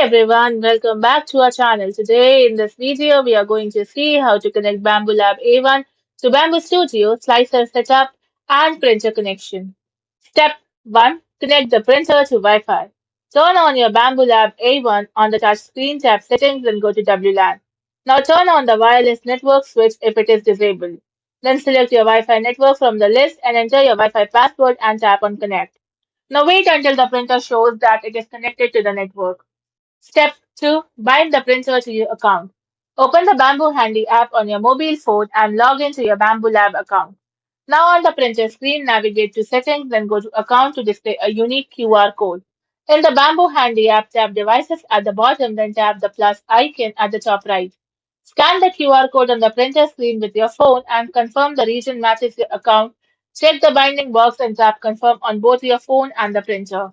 Everyone, welcome back to our channel. Today in this video, we are going to see how to connect Bambu Lab A1 to Bambu Studio, slicer setup, and printer connection. Step 1. Connect the printer to Wi-Fi. Turn on your Bambu Lab A1 on the touch screen, tap Settings, and go to WLAN. Now turn on the wireless network switch if it is disabled. Then select your Wi-Fi network from the list and enter your Wi-Fi password and tap on Connect. Now wait until the printer shows that it is connected to the network. Step 2. Bind the printer to your account. Open the Bamboo Handy app on your mobile phone and log into your Bamboo Lab account. Now on the printer screen, navigate to Settings, then go to Account to display a unique QR code. In the Bamboo Handy app, tap Devices at the bottom, then tap the plus icon at the top right. Scan the QR code on the printer screen with your phone and confirm the region matches your account. Check the binding box and tap Confirm on both your phone and the printer.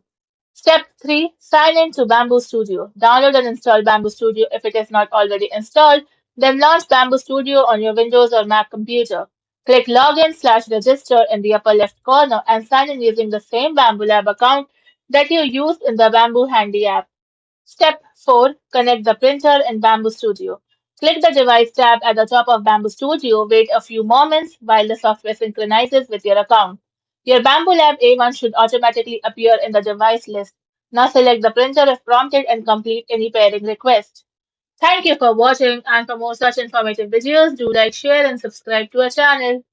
Step 3. Sign in to Bambu Studio. Download and install Bambu Studio if it is not already installed. Then launch Bambu Studio on your Windows or Mac computer. Click Login/Register in the upper left corner and sign in using the same Bambu Lab account that you used in the Bamboo Handy app. Step 4. Connect the printer in Bambu Studio. Click the Device tab at the top of Bambu Studio. Wait a few moments while the software synchronizes with your account. Your Bambu Lab A1 should automatically appear in the device list. Now select the printer if prompted and complete any pairing request. Thank you for watching, and for more such informative videos, do like, share and subscribe to our channel.